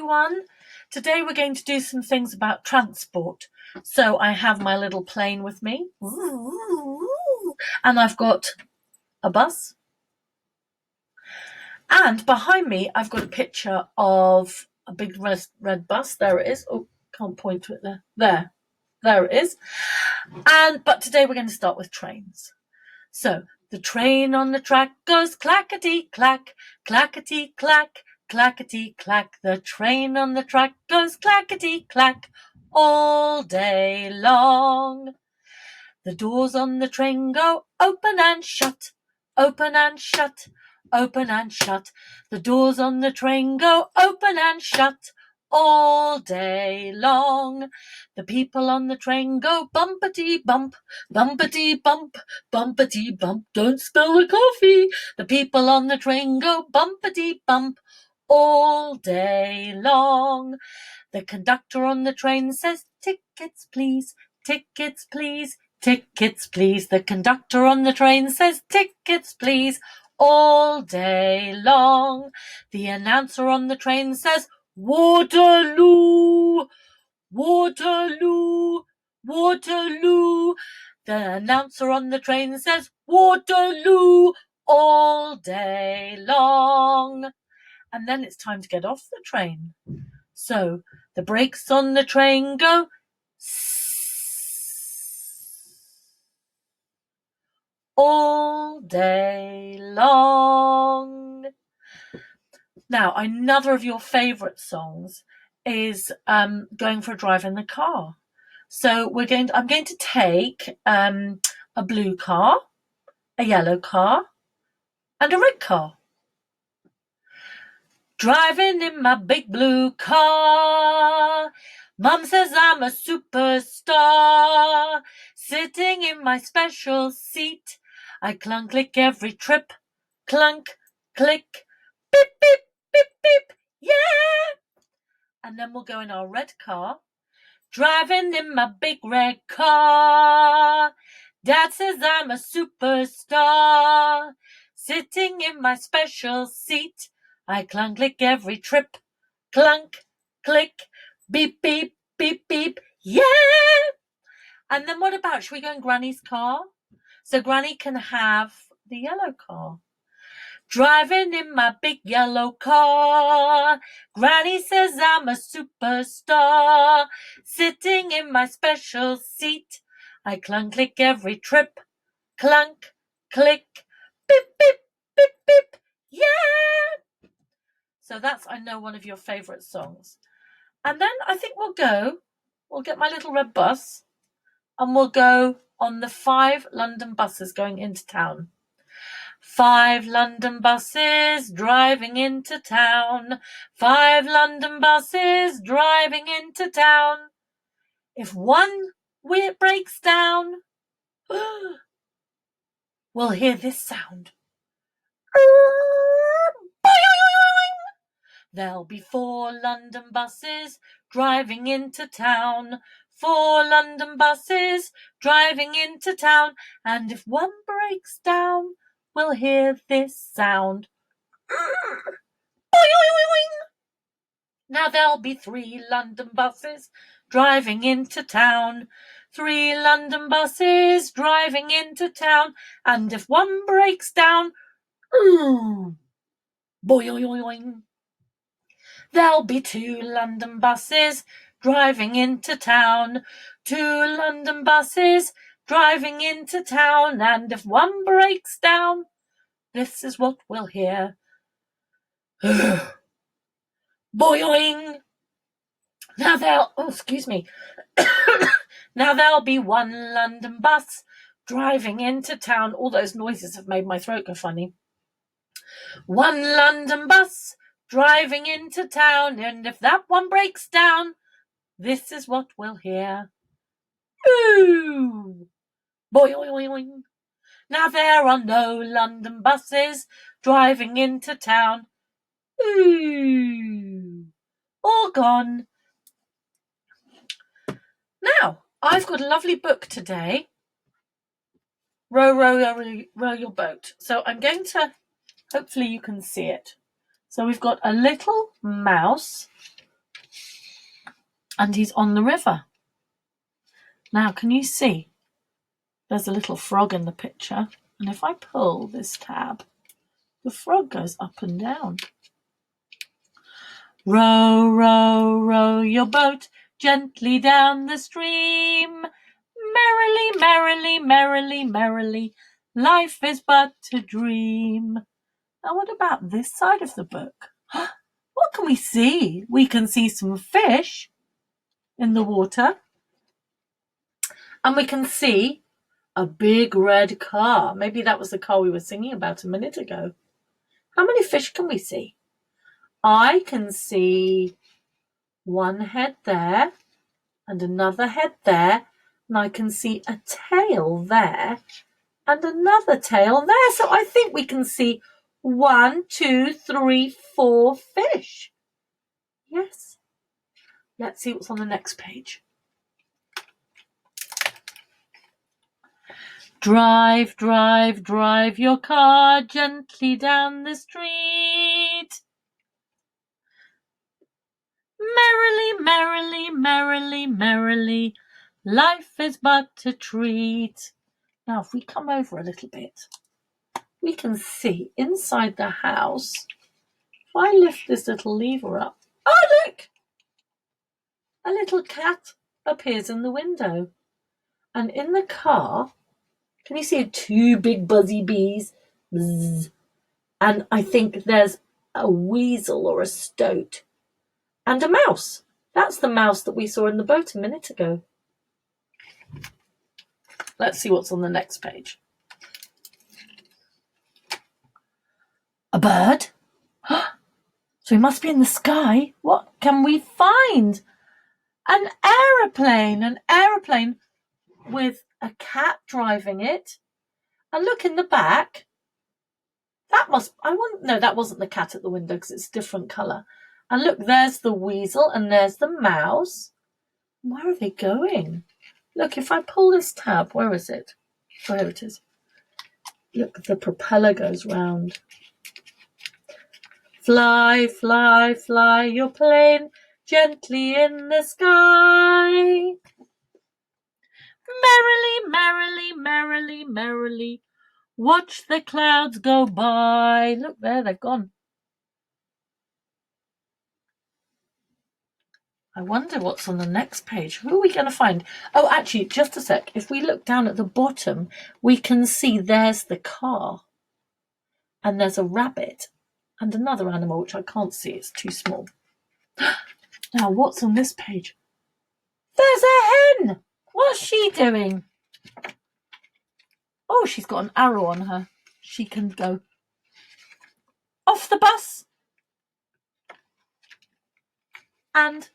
everyone. Today we're going to do some things about transport. So I have my little plane with me, and I've got a bus. And behind me, I've got a picture of a big red bus. There it is. Oh, can't point to it there. There it is. But today we're going to start with trains. So the train on the track goes clackety-clack, clackety-clack, clackety-clack. The train on the track goes clackety-clack all day long. The doors on the train go open and shut, open and shut, open and shut. The doors on the train go open and shut all day long. The people on the train go bumpety-bump, bumpety-bump, bumpety-bump. Don't spill the coffee. The people on the train go bumpety-bump all day long. The conductor on the train says, tickets please, tickets please, tickets please. The conductor on the train says, tickets please, all day long. The announcer on the train says, Waterloo, Waterloo, Waterloo. The announcer on the train says, Waterloo, all day long. And then it's time to get off the train. So the brakes on the train go all day long. Now, another of your favourite songs is Going for a Drive in the Car. So I'm going to take a blue car, a yellow car, and a red car. Driving in my big blue car, Mum says I'm a superstar. Sitting in my special seat, I clunk click every trip, clunk click, beep beep beep beep, yeah. And then we'll go in our red car, driving in my big red car. Dad says I'm a superstar. Sitting in my special seat, I clunk click every trip, clunk click, beep beep beep beep, yeah. And then what about, should we go in Granny's car? So Granny can have the yellow car. Driving in my big yellow car, Granny says I'm a superstar. Sitting in my special seat, I clunk click every trip, clunk click, beep beep beep beep, yeah. So that's, I know, one of your favourite songs. And then I think we'll get my little red bus, and we'll go on the 5 London buses going into town. 5 London buses driving into town. 5 London buses driving into town. If one wheel breaks down, we'll hear this sound. There'll be 4 London buses driving into town. 4 London buses driving into town. And if one breaks down, we'll hear this sound. Now there'll be 3 London buses driving into town. 3 London buses driving into town. And if one breaks down, boing. There'll be 2 London buses driving into town. 2 London buses driving into town. And if one breaks down, this is what we'll hear. Boing! Now now there'll be 1 London bus driving into town. All those noises have made my throat go funny. 1 London bus driving into town, and if that one breaks down, this is what we'll hear. Ooh! Boing! Now there are no London buses driving into town. Ooh! All gone. Now, I've got a lovely book today. Row, row, row, row your boat. So I'm going to, hopefully you can see it. So we've got a little mouse and he's on the river. Now, can you see? There's a little frog in the picture, and if I pull this tab, the frog goes up and down. Row, row, row your boat gently down the stream. Merrily, merrily, merrily, merrily, life is but a dream. Now, what about this side of the book? What can we see? We can see some fish in the water, and we can see a big red car. Maybe that was the car we were singing about a minute ago. How many fish can we see? I can see one head there and another head there, and I can see a tail there and another tail there. So I think we can see 1, 2, 3, 4 fish. Yes. Let's see what's on the next page. Drive, drive, drive your car gently down the street. Merrily, merrily, merrily, merrily, life is but a treat. Now, if we come over a little bit, we can see inside the house. If I lift this little lever up, oh look! A little cat appears in the window. And in the car, can you see 2 big buzzy bees? Bzz. And I think there's a weasel or a stoat. And a mouse. That's the mouse that we saw in the boat a minute ago. Let's see what's on the next page. A bird? So he must be in the sky. What can we find? An aeroplane with a cat driving it. And look in the back. That wasn't the cat at the window because it's a different colour. And look, there's the weasel and there's the mouse. Where are they going? Look, if I pull this tab, where is it? Oh, here it is. Look, the propeller goes round. Fly, fly, fly your plane gently in the sky. Merrily, merrily, merrily, merrily, watch the clouds go by. Look there, they've gone. I wonder what's on the next page. Who are we going to find? Oh, actually, just a sec. If we look down at the bottom, we can see there's the car. And there's a rabbit and another animal, which I can't see. It's too small. Now, what's on this page? There's a hen. What's she doing? Oh, she's got an arrow on her. She can go off the bus and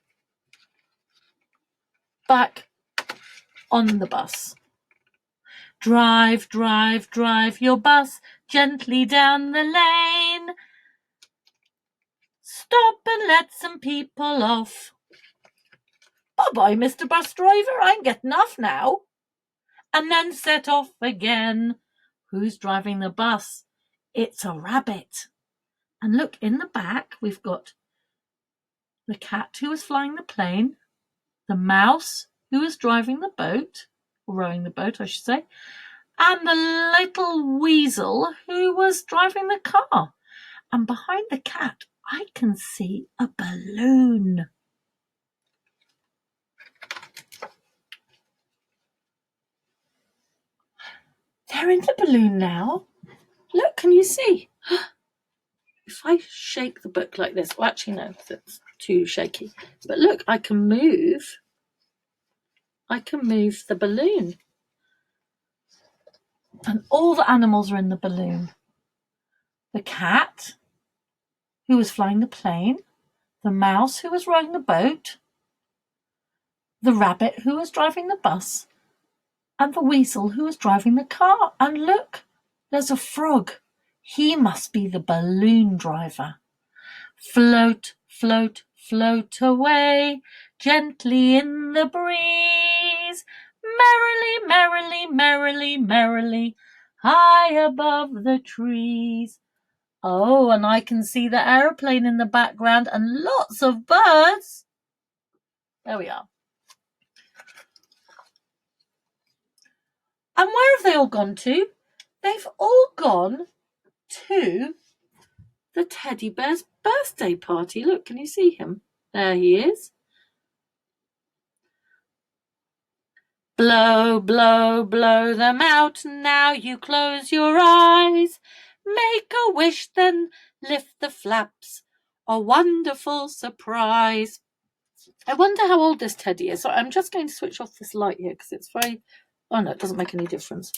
back on the bus. Drive, drive, drive your bus gently down the lane. Stop and let some people off. Bye-bye, Mr. Bus Driver, I'm getting off now. And then set off again. Who's driving the bus? It's a rabbit. And look, in the back, we've got the cat who was flying the plane, the mouse who was driving the boat, or rowing the boat, I should say, and the little weasel who was driving the car. And behind the cat, I can see a balloon. They're in the balloon now. Look, can you see? If I shake the book like this, well, actually, no, that's too shaky. But look, I can move the balloon. And all the animals are in the balloon. The cat, who was flying the plane, the mouse, who was rowing the boat, the rabbit, who was driving the bus, and the weasel, who was driving the car. And look, there's a frog. He must be the balloon driver. Float, float, float away, gently in the breeze. Merrily, merrily, merrily, merrily, high above the trees. Oh, and I can see the aeroplane in the background and lots of birds. There we are. And where have they all gone to? They've all gone to the teddy bear's birthday party. Look, can you see him? There he is. Blow, blow, blow them out. Now you close your eyes. Make a wish, then lift the flaps. A wonderful surprise. I wonder how old this teddy is. So I'm just going to switch off this light here because it's very... Oh no, it doesn't make any difference.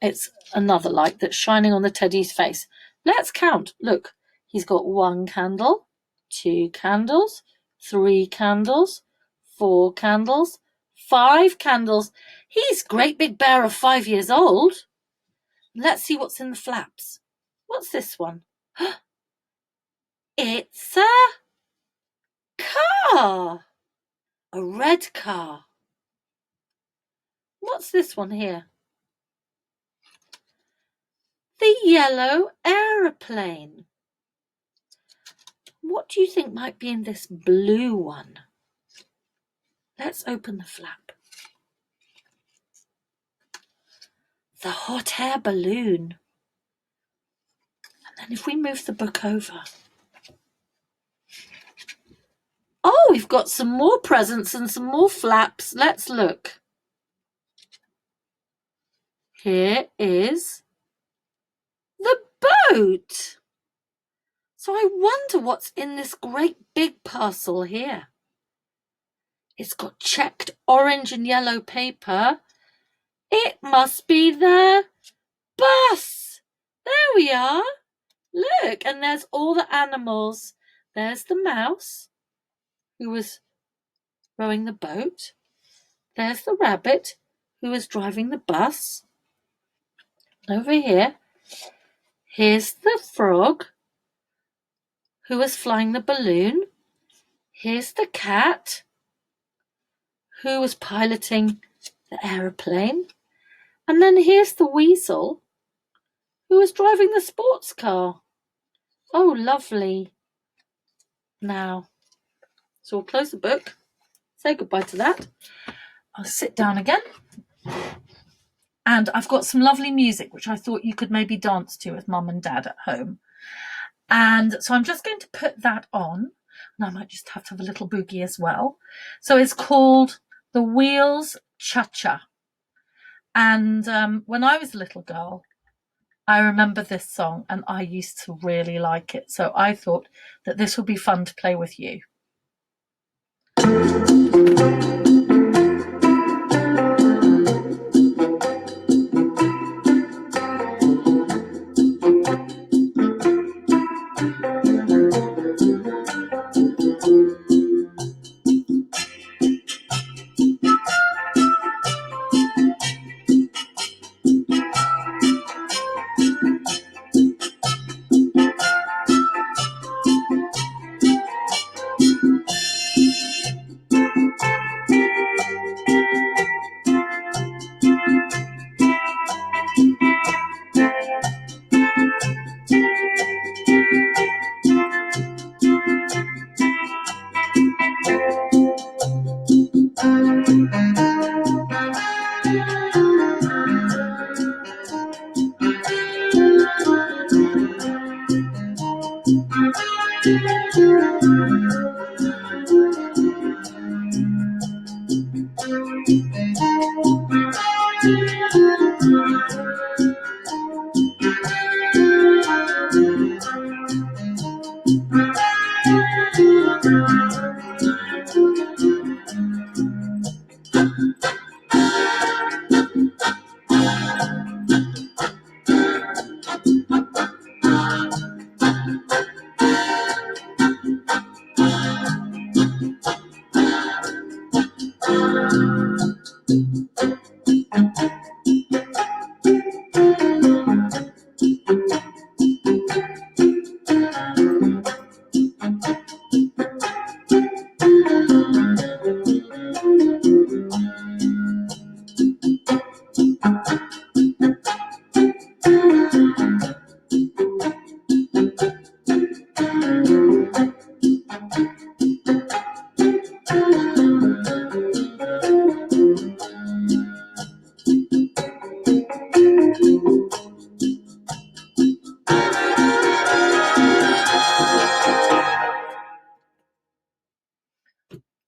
It's another light that's shining on the teddy's face. Let's count. Look, he's got 1 candle, 2 candles, 3 candles, 4 candles, 5 candles. He's Great Big Bear of 5 years old. Let's see what's in the flaps. What's this one? It's a car. A red car. What's this one here? The yellow aeroplane. What do you think might be in this blue one? Let's open the flap. The hot air balloon. And then if we move the book over. Oh, we've got some more presents and some more flaps. Let's look. Here is the boat. So I wonder what's in this great big parcel here. It's got checked orange and yellow paper. It must be the bus. There we are. Look, and there's all the animals. There's the mouse who was rowing the boat. There's the rabbit who was driving the bus. Over here, here's the frog who was flying the balloon. Here's the cat who was piloting the aeroplane. And then here's the weasel who was driving the sports car. Oh, lovely. Now, so we'll close the book, say goodbye to that. I'll sit down again. And I've got some lovely music, which I thought you could maybe dance to with mum and dad at home. And so I'm just going to put that on. And I might just have to have a little boogie as well. So it's called The Wheels Cha-Cha. And when I was a little girl, I remember this song and I used to really like it. So I thought that this would be fun to play with you.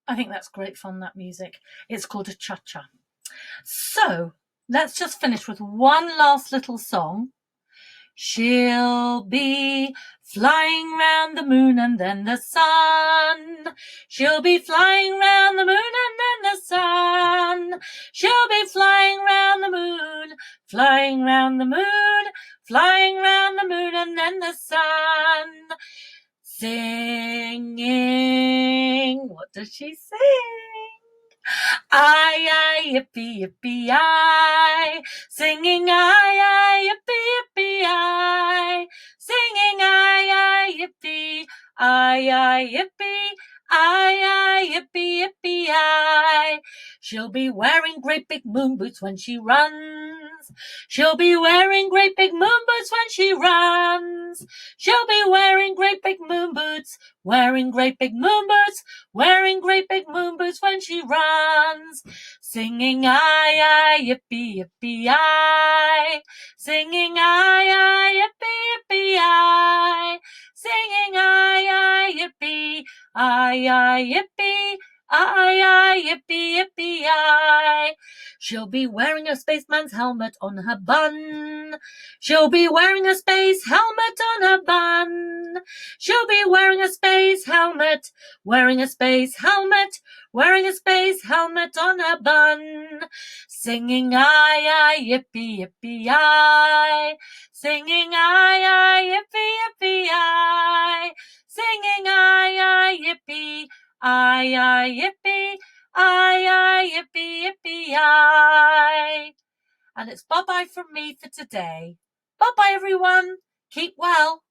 I think that's great fun, that music. It's called a cha-cha. So let's just finish with one last little song. She'll be flying round the moon and then the sun. She'll be flying round the moon and then the sun. She'll be flying round the moon, flying round the moon, flying round the moon and then the sun. Singing. What does she sing? I, yippee, yippee, I. Singing I, yippee, yippee, I. Singing I, yippee, I, yippee, I, yippee, yippee, I. She'll be wearing great big moon boots when she runs. She'll be wearing great big moon boots when she runs. She'll be wearing great big moon boots, wearing great big moon boots, wearing great big moon boots when she runs. Singing I, yippee, yippee, I. Singing I, yippee, yippee, I. Singing I, yippee, I, yippee, I, yippee, yippee, I. She'll be wearing a spaceman's helmet on her bun. She'll be wearing a space helmet on her bun. She'll be wearing a space helmet, wearing a space helmet, wearing a space helmet on her bun. Singing I, yippee, yippee, I. Singing I, yippee, yippee, I. Singing I, yippee, I, yippee, I, yippee, yippee, I. And it's bye-bye from me for today. Bye-bye, everyone. Keep well.